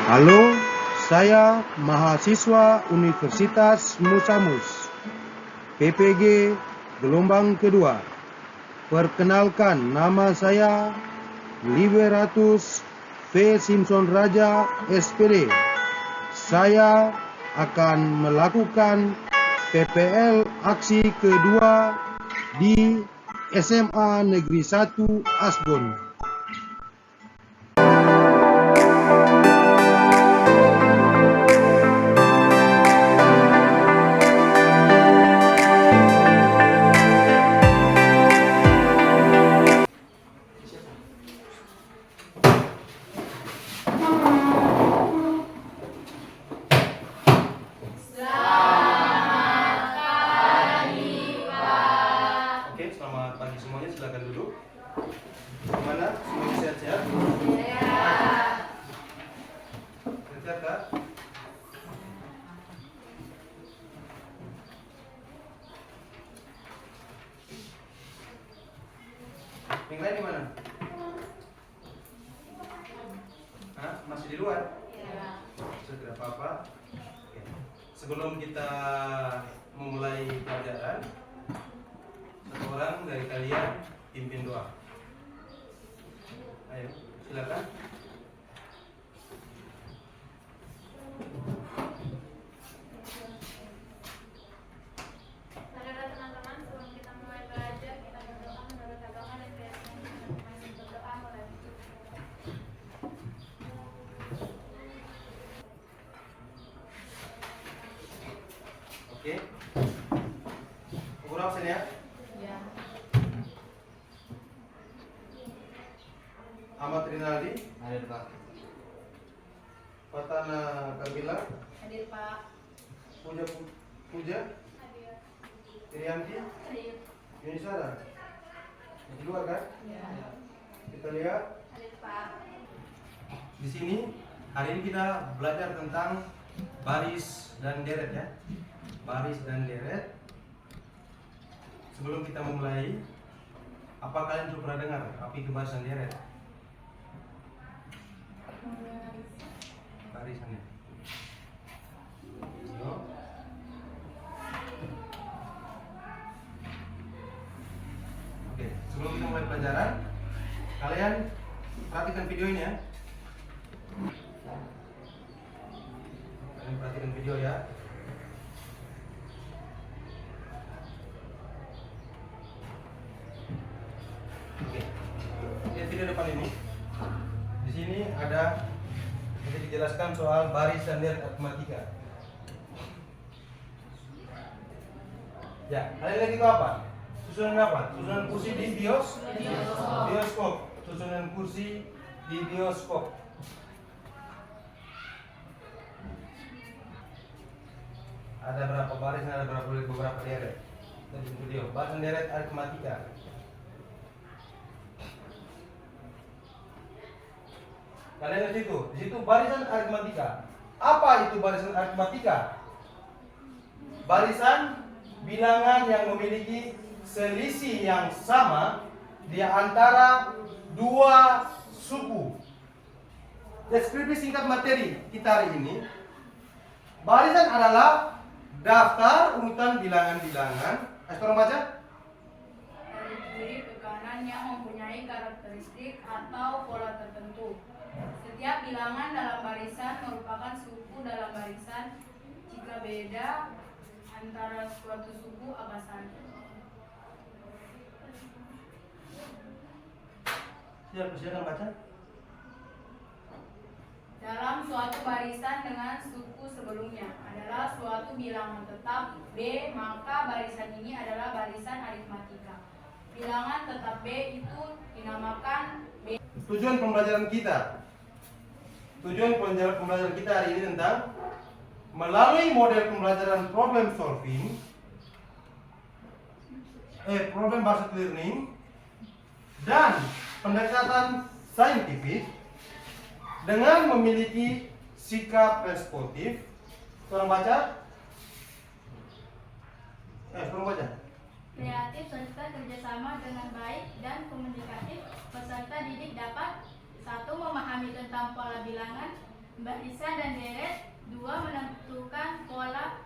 Halo, saya mahasiswa Universitas Musamus, PPG gelombang kedua. Perkenalkan, nama saya Liberatus V. Simpson Raja, SPD. Saya akan melakukan PPL aksi kedua di SMA Negeri 1 Asgon. Oke, selamat pagi semuanya, silakan duduk. Gimana? Semuanya sehat-sehat? Sehat, Kak? Yang lain di mana? Hah? Masih di luar? Sudah tidak apa-apa. Oke. Sebelum kita memulai pelajaran, satu orang dari kalian pimpin doa. Ayo, silakan. Saudara teman-teman, sebelum kita mulai belajar, kita berdoa menurut agama dan keyakinan kita masing-masing. Berdoa mulai. Oke. Kurang sini ya. Ya. Ahmad Rinaldi, Hadir Pak. Fatana Kabila, Hadir Pak. Puja, Hadir. Irianti, Hadir. Yunisara. Di luar kan? Ya. Kita lihat Hadir Pak. di sini. Hari ini kita belajar tentang baris dan deret ya. Baris dan deret. Sebelum kita memulai, apa kalian sudah pernah dengar apa itu baris dan deret? Barisannya. Yo. Oke, sebelum kita mulai pelajaran, kalian perhatikan video ini ya. Kalian perhatikan video ya. Oke, lihat video depan ini. Di sini ada nanti dijelaskan soal baris dan deret aritmatika. Ya, kalian lihat itu apa? Susunan apa? Susunan kursi di bioskop. Susunan kursi di bioskop. Ada berapa baris dan ada beberapa deret. Tadi video baris dan deret aritmatika. Kalian lihat itu, di situ barisan aritmatika. Apa itu barisan aritmatika? Barisan bilangan yang memiliki selisih yang sama di antara dua suku. Deskripsi singkat materi kita hari ini. Barisan adalah daftar urutan bilangan-bilangan. Tolong baca. Dari kiri ke kanan yang mempunyai karakteristik atau pola tertentu. Setiap bilangan dalam barisan merupakan suku dalam barisan. Jika beda antara suatu suku, apa saja? Silakan baca. Dalam suatu barisan dengan suku sebelumnya adalah suatu bilangan tetap B, maka barisan ini adalah barisan aritmatika. Bilangan tetap B itu dinamakan B. Tujuan pembelajaran kita hari ini tentang melalui model pembelajaran problem solving, problem based learning dan pendekatan saintifik dengan memiliki sikap responsif. Tolong baca. Tolong baca. Kreatif serta kerjasama dengan baik dan komunikatif, peserta didik dapat 1. Memahami tentang pola bilangan, barisan dan deret. 2. Menentukan pola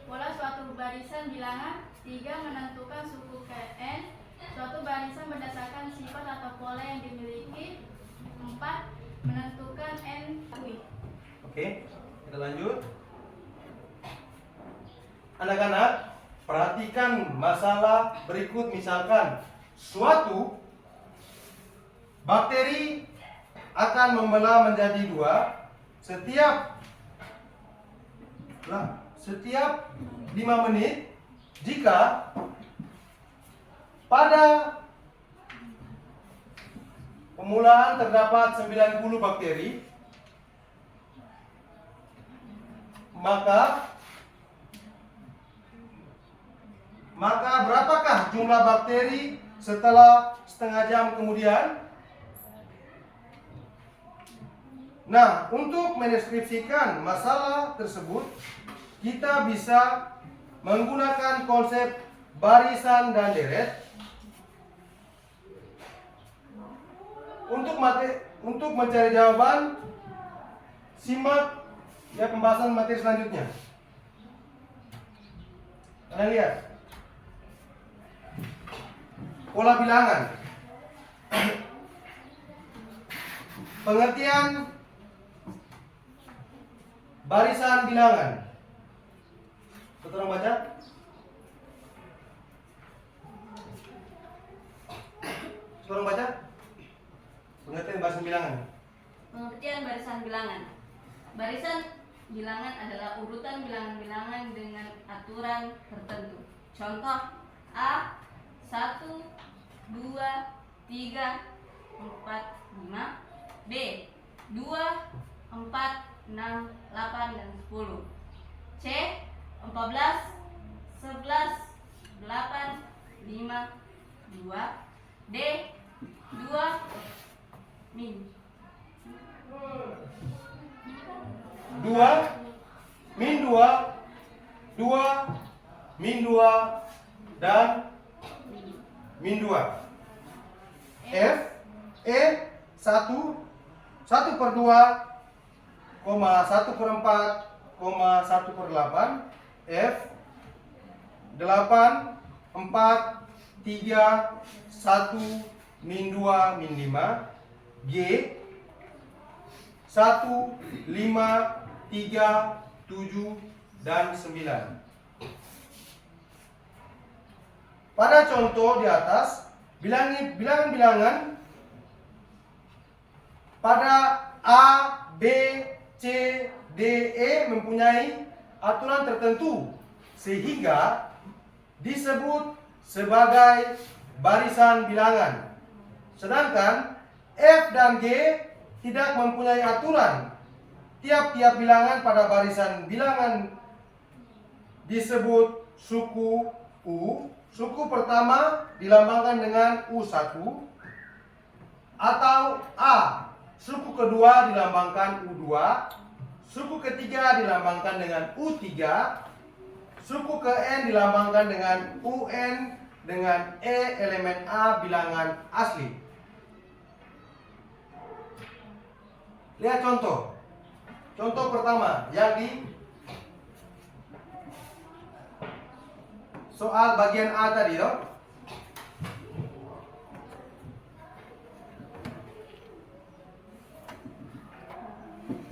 suatu barisan bilangan. 3. Menentukan suku Kn suatu barisan berdasarkan sifat atau pola yang dimiliki. 4. Menentukan N. Oke, kita lanjut. Anak-anak, perhatikan masalah berikut. Misalkan suatu bakteri akan membelah menjadi 2 setiap 5 menit jika pada pemulaan terdapat 90 bakteri, maka berapakah jumlah bakteri setelah setengah jam kemudian? Nah, untuk mendeskripsikan masalah tersebut, kita bisa menggunakan konsep barisan dan deret. Untuk mencari jawaban, simak ya pembahasan materi selanjutnya. Kalian lihat pola bilangan. Pengertian barisan bilangan. Tolong baca. Tolong baca. Pengertian barisan bilangan. Pengertian barisan bilangan. Barisan bilangan adalah urutan bilangan-bilangan dengan aturan tertentu. Contoh A 1, 2, 3, 4, 5. B 2, 4, 6, 8, dan 10. C 14, 11, 8, 5, 2. D 2, min 2, min 2, 2, min 2, dan min 2. F E 1, 1/2, 1/4, 1/8. F 8, 4, 3, 1, min 2, min 5. G 1, 5, 3, 7, dan 9. Pada contoh di atas, bilangan-bilangan pada A, B, C, D, E mempunyai aturan tertentu sehingga disebut sebagai barisan bilangan. Sedangkan F dan G tidak mempunyai aturan. Tiap-tiap bilangan pada barisan bilangan disebut suku U. Suku pertama dilambangkan dengan U1 atau A. Suku kedua dilambangkan U2. Suku ketiga dilambangkan dengan U3. Suku ke N dilambangkan dengan UN dengan E elemen A bilangan asli. Lihat contoh. Contoh pertama yang di soal bagian A tadi yo.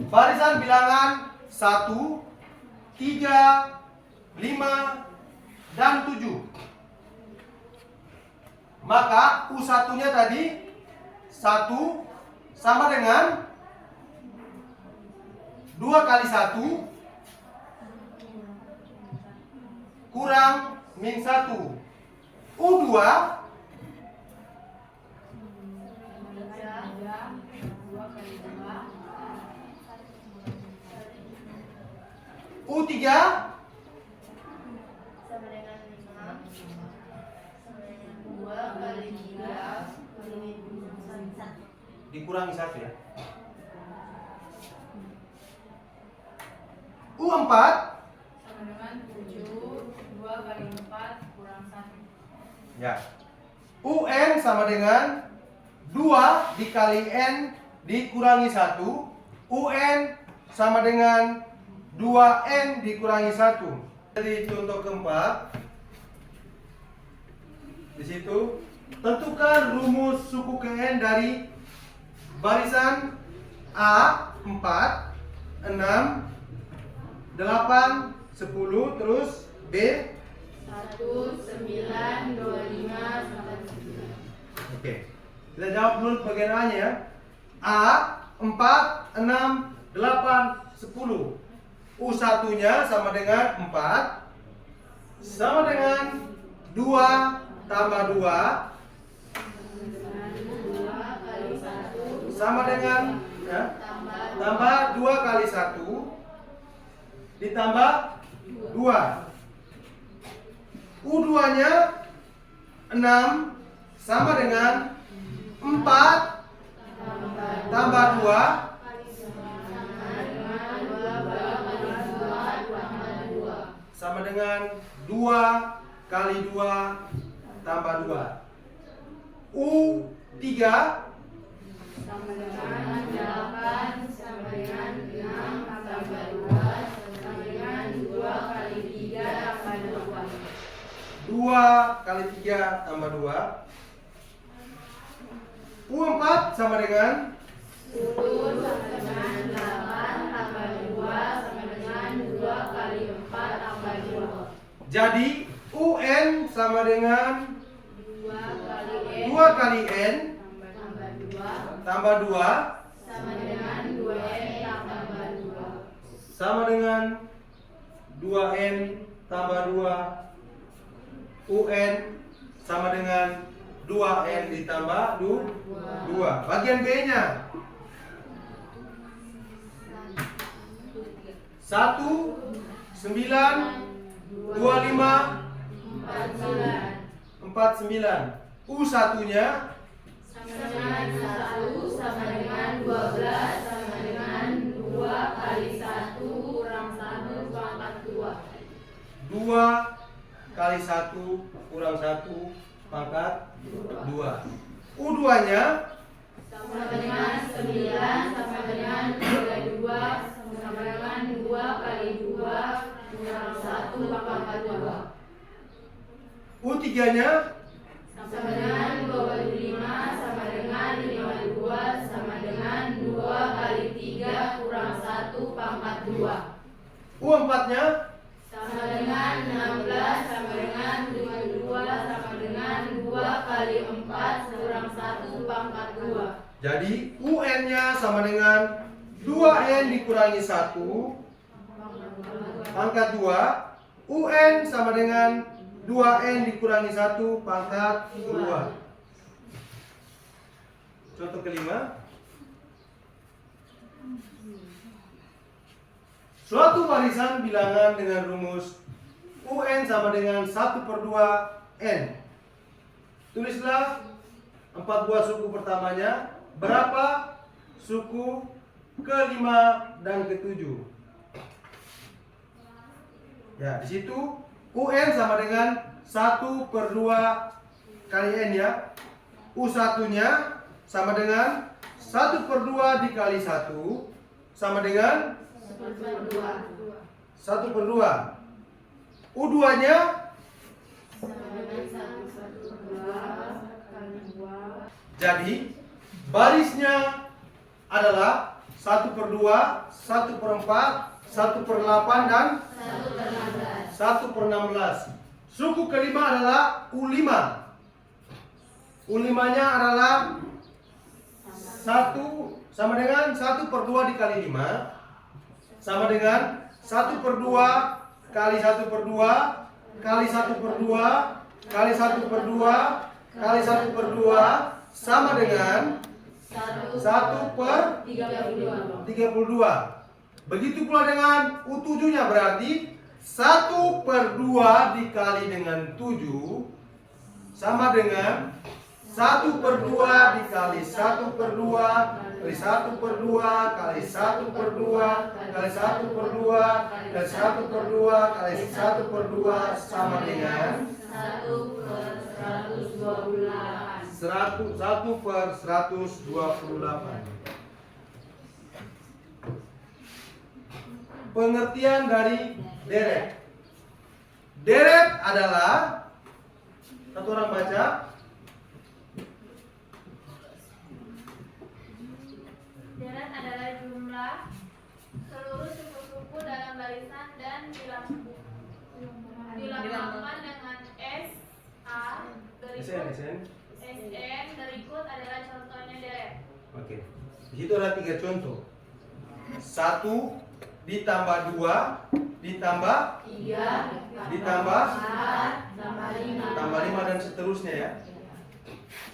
Barisan bilangan 1, 3, 5, dan 7. Maka U1-nya tadi 1 sama dengan 2 kali 1 kurang min 1. U2 U3 Sama dengan 5. Sama dengan 2 kali 3 dikurangi 1 ya. U4 sama dengan 7. 2 kali 4 kurang 1. ya. UN sama dengan 2 dikali N dikurangi 1. UN sama dengan 2N dikurangi 1. Jadi contoh keempat. Di situ tentukan rumus suku KN dari barisan A 4, 6, 8, 10, terus B 1, 9, 25, sampai 9. Oke. Kita jawab dulu bagian A-nya ya. A 4, 6, 8, 10. U1-nya sama dengan 4 sama dengan 2 tambah 2 sama dengan ya, tambah 2 kali 1 ditambah 2. U2-nya 6 sama dengan 4 tambah 2 sama dengan 2 kali 2 tambah 2. U3 Sama dengan 8, sama dengan 6, tambah 2, sama dengan 2 kali 3, tambah 2. 2 kali 3 tambah 2. U4 sama dengan 10 sama dengan 8 tambah 2 sama dengan 2 kali 4 tambah 2. jadi UN sama dengan 2 kali N tambah 2 sama dengan 2N tambah 2. sama dengan 2N tambah 2. UN sama dengan 2N ditambah 2. Bagian B-nya 1, 9, 25, 49. U1-nya Sama dengan 1 sama dengan 12 sama dengan 2 kali 1 kurang 1 pangkat 2. 2 kali 1 kurang 1 pangkat 2. U2-nya Sama dengan 9 sama dengan 32 sama dengan 2 kali 2 kurang 1 pangkat 2. U3-nya Sama dengan 25 sama dengan 52 sama dengan 2 kali 3 kurang 1 pangkat 2. U4-nya Sama dengan 16 sama dengan 52 sama dengan 2 kali 4 kurang 1 pangkat 2. jadi UN-nya sama dengan 2N dikurangi 1 pangkat 2. UN sama dengan 2N dikurangi 1 pangkat 2. Contoh kelima. Suatu barisan bilangan dengan rumus UN sama dengan 1/2N. Tulislah 4 buah suku pertamanya. Berapa suku ke-5 dan ke-7? Ya, di situ UN sama dengan 1/2 kali N ya. U1-nya sama dengan 1/2 dikali 1 sama dengan 1/2. U2-nya jadi barisnya adalah 1/2, 1/4, 1/8 dan 1/16. Suku kelima adalah U5. U5-nya adalah 1 sama dengan 1/2 dikali 5 sama dengan 1/2 kali 1/2 kali 1/2 kali 1/2 kali 1/2 sama dengan 1/32. Begitu pula dengan U7-nya, berarti 1/2 dikali dengan 7 sama dengan 1/2 dikali 1/2 kali 1/2 kali 1/2 kali 1/2 kali 1/2 kali 1/2 sama dengan 1/128. 1/128. Pengertian dari deret. Deret adalah, satu orang baca. Deret adalah jumlah seluruh suku-suku dalam barisan dan dilambangkan dengan S, A, berikut SN. SN, berikut adalah contohnya deret. Oke. Di situ ada 3 contoh. 1 ditambah 2 ditambah 3 ditambah 4 tambah 5 tambah 5 dan seterusnya ya.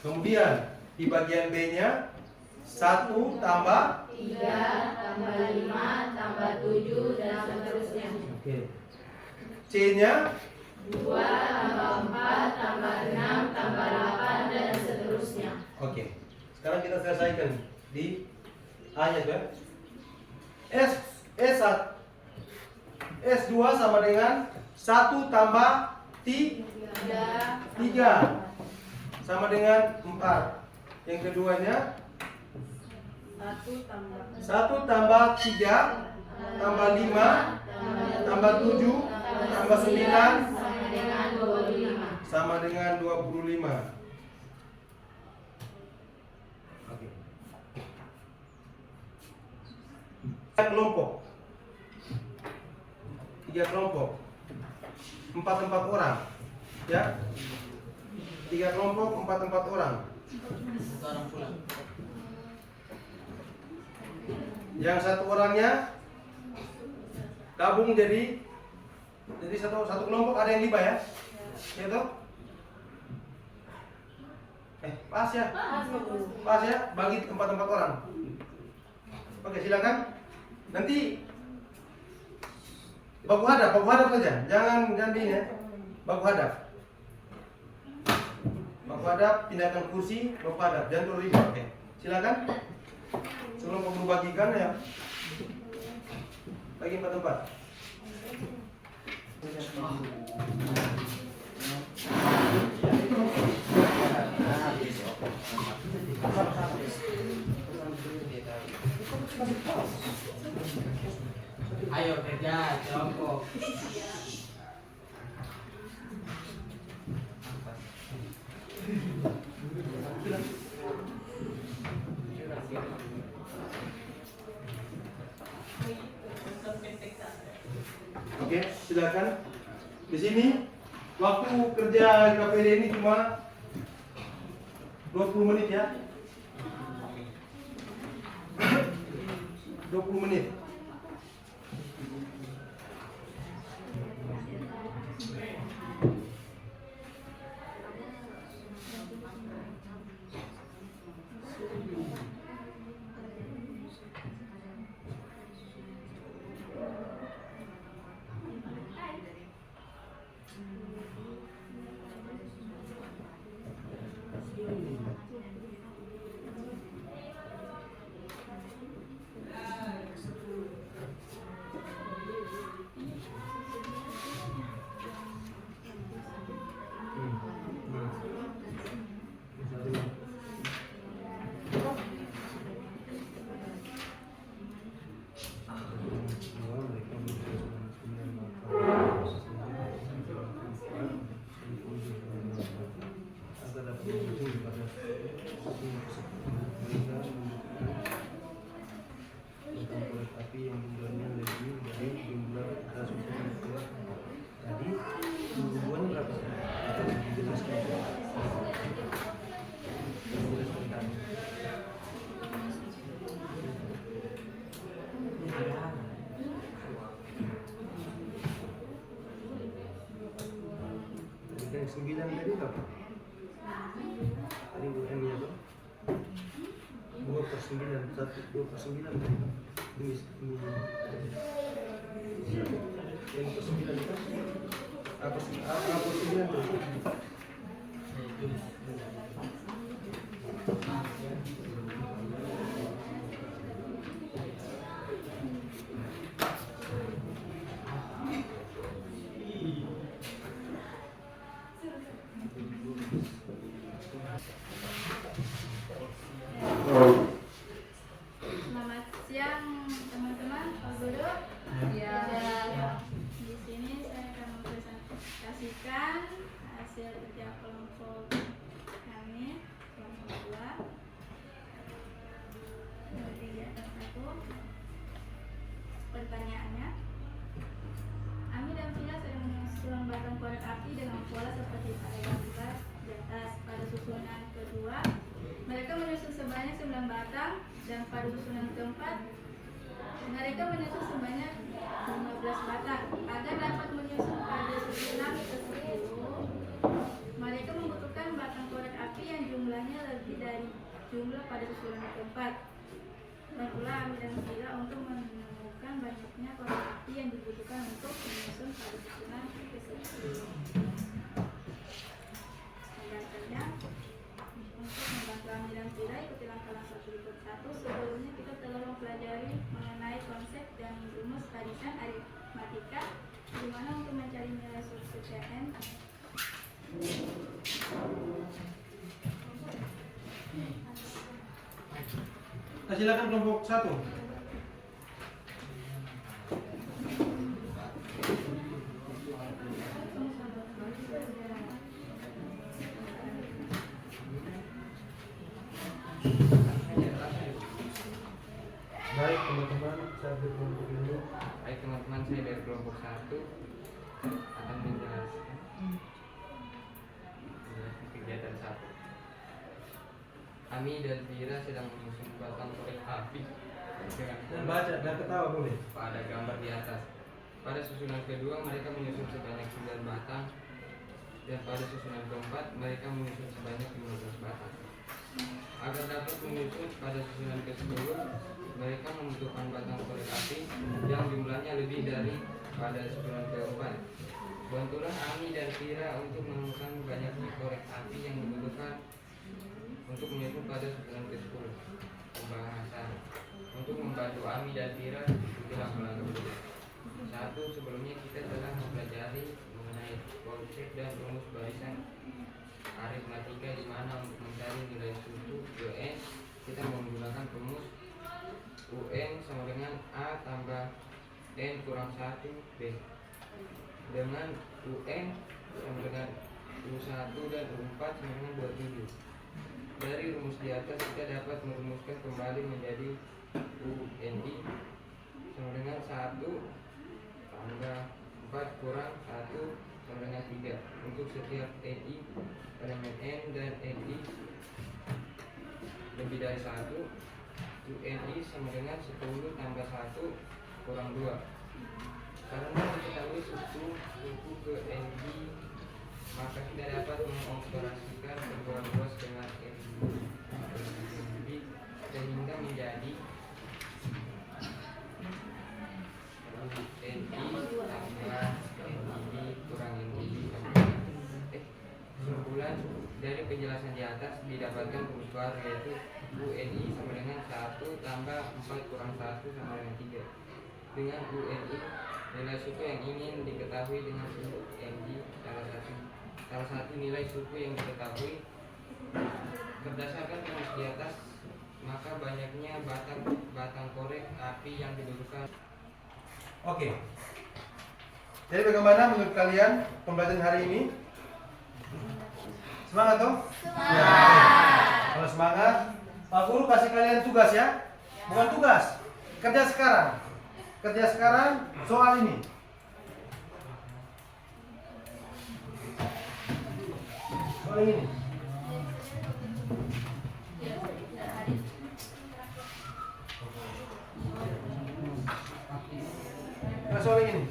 Kemudian di bagian B-nya 1 tambah 3 tambah 5 tambah 7 dan seterusnya. Oke. C-nya 2 tambah 4 tambah 6 tambah 8 dan seterusnya. oke. Sekarang kita selesaikan di A-nya tuh. S1 S2 sama dengan 1 tambah 3 sama dengan 4. Yang keduanya 1 tambah 3 tambah 5 tambah 7 tambah 9 sama dengan 25. sama dengan 25. Oke. 3 kelompok. 3 kelompok. 4 orang. Ya. 3 kelompok 4 orang. Yang satu orangnya gabung jadi satu kelompok ada yang 5 ya. Ya toh? Pas ya? Pas ya? Bagi 4 orang. Oke, silakan. Nanti baku hadap saja. Jangan ini ya. Baku hadap. Baku hadap, pindahkan kursi, baku hadap. Jangan terlalu ribet. Oke. Silakan. Sebelum kamu bagikan ya. Bagi 4 tempat. Ayo kerja, jongkok. Oke, silakan. Di sini waktu kerja KPD ini cuma 20 menit ya. 20 menit. Yang 9 tadi berapa? Tadi UN-nya tuh 2/9, 2/9 tadi. Ini yang ke-9 itu apa 9 tuh? sebanyak 9 batang, dan pada susunan keempat mereka menyusun sebanyak 15 batang. Agar dapat menyusun pada susunan ke-10, mereka membutuhkan batang korek api yang jumlahnya lebih dari jumlah pada susunan keempat. Dan pula Ami dan Sila untuk menemukan banyaknya korek api yang dibutuhkan untuk menyusun pada susunan ke-10. Pembahasannya, untuk membantu Ami dan Sila, ikuti langkah-langkah berikut. 1. Sebelumnya kita telah mempelajari mengenai konsep dan rumus barisan aritmatika, di mana untuk mencari nilai survei CN. Silakan kelompok 1. Baik teman-teman, saya dari kelompok dulu. Baik teman-teman, saya dari kelompok 1 akan menjelaskan kegiatan 1. Ami dan Vira sedang menyusun batang korek api dengan Baca dan ketawa boleh. pada gambar di atas. Pada susunan kedua mereka menyusun sebanyak 9 batang, dan pada susunan keempat mereka menyusun sebanyak 15 batang. Agar dapat menyusun pada susunan ke-10, mereka membutuhkan batang korek api yang jumlahnya lebih dari pada susunan keempat. Bantulah Ami dan Vira untuk menemukan banyaknya korek api yang dibutuhkan untuk menyusun pada susunan ke-10. Pembahasan. Untuk membantu Ami dan Vira, ikuti langkah-langkah berikut. 1. Sebelumnya kita telah mempelajari mengenai konsep dan rumus barisan aritmatika, di mana untuk mencari nilai suku UN kita menggunakan rumus UN sama dengan A tambah N kurang 1 B, dengan UN sama dengan U1 dan U4 sama dengan 27. Dari rumus di atas kita dapat merumuskan kembali menjadi UNI sama dengan 1 tambah 4 kurang 1 sama dengan 3. Untuk setiap NI, elemen N dan NI lebih dari 1, UNI sama dengan 10 tambah 1 kurang 2. Karena mengetahui suku ke NI, maka kita dapat mengoperasikan perbuatan luas dengan NI sehingga menjadi NI tambah NI kurang NI. Kesimpulan dari penjelasan di atas didapatkan rumus baru, yaitu UNI sama dengan 1 tambah 4 kurang 1 sama dengan 3. Dengan UNI, nilai suku yang ingin diketahui dengan suku NI salah satu nilai suku yang diketahui berdasarkan rumus di atas, maka banyaknya batang korek api yang dibutuhkan. Oke. Jadi bagaimana menurut kalian pembelajaran hari ini? Semangat toh? Semangat. Kalau semangat, Pak Guru kasih kalian tugas ya. Bukan tugas, kerja sekarang. Kerja sekarang soal ini. Soal ini. Nah, soal ini.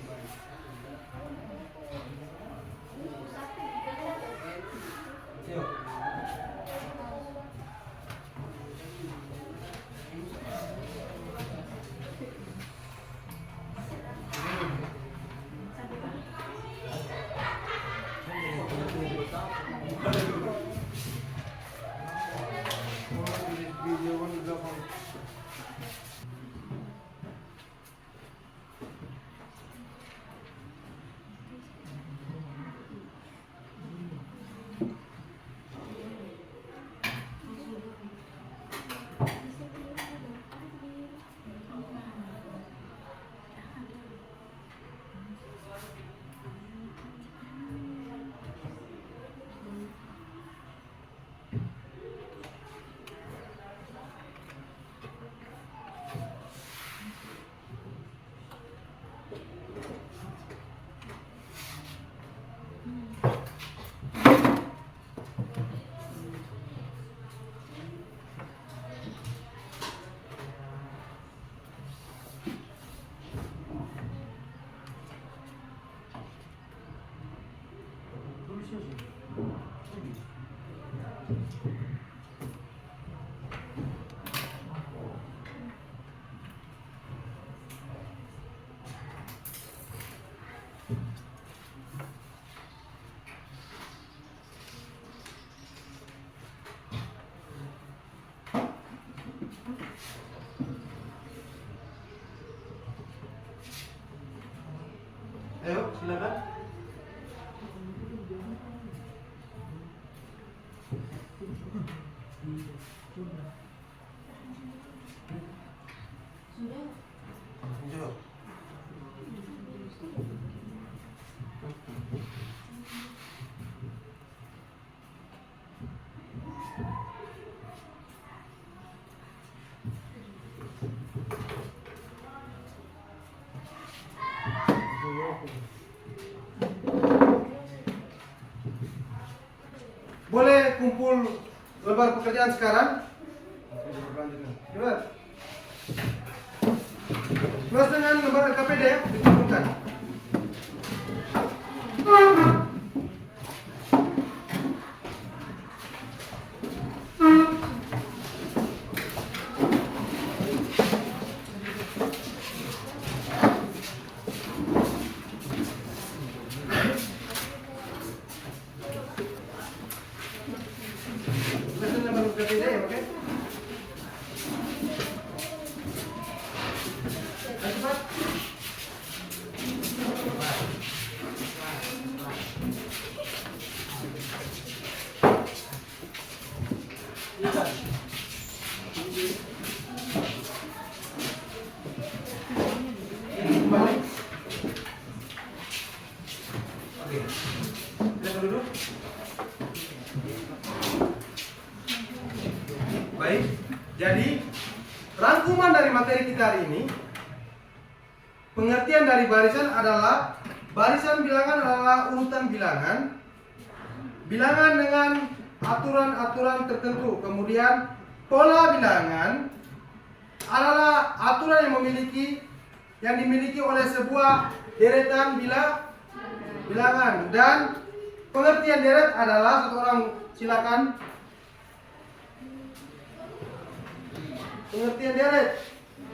Yuk. Silakan. Jawab. Boleh kumpul lembar pekerjaan sekarang? Coba. Plus dengan lembar LKPD ya, dikumpulkan. Plus dengan lembar LKPD ya, oke? Cepat. Kembali. Oke. Silakan duduk. Baik. Jadi rangkuman dari materi kita hari ini, pengertian dari barisan adalah barisan bilangan adalah urutan bilangan, bilangan dengan aturan-aturan tertentu. Kemudian pola bilangan adalah aturan yang dimiliki oleh sebuah deretan bilangan, dan pengertian deret adalah satu orang silakan. Pengertian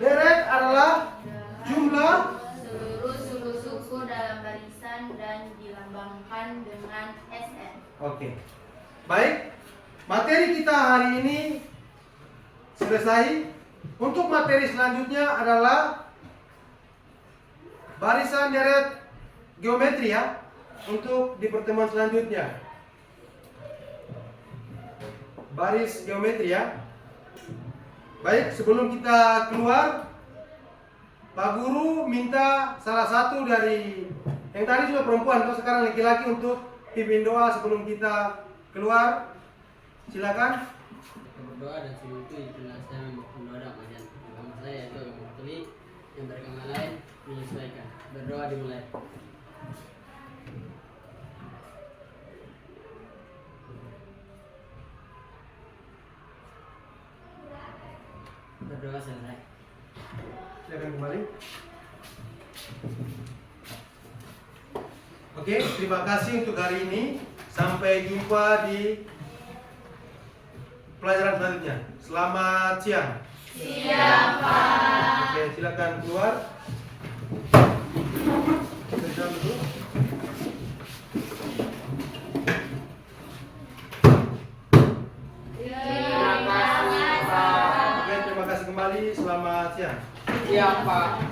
deret adalah jumlah seluruh suku dalam barisan dan dilambangkan dengan SN. Oke. Baik. Materi kita hari ini selesai. Untuk materi selanjutnya adalah barisan deret geometri ya. Untuk di pertemuan selanjutnya. Baris geometri ya. Baik, sebelum kita keluar, Pak Guru minta salah satu dari yang tadi sudah perempuan, terus sekarang laki-laki untuk pimpin doa sebelum kita keluar. Silakan. Berdoa dan sebelum itu dijelaskan mendoa macam agama saya yaitu agama Katolik, yang beragama lain menyesuaikan. Berdoa dimulai. Berdoa selesai. Silakan kembali. Oke, terima kasih untuk hari ini. Sampai jumpa di pelajaran selanjutnya. Selamat siang. Siap, Pak. Oke, silakan keluar. Kerja dulu. Oke, terima kasih kembali. Selamat siang. Iya, Pak.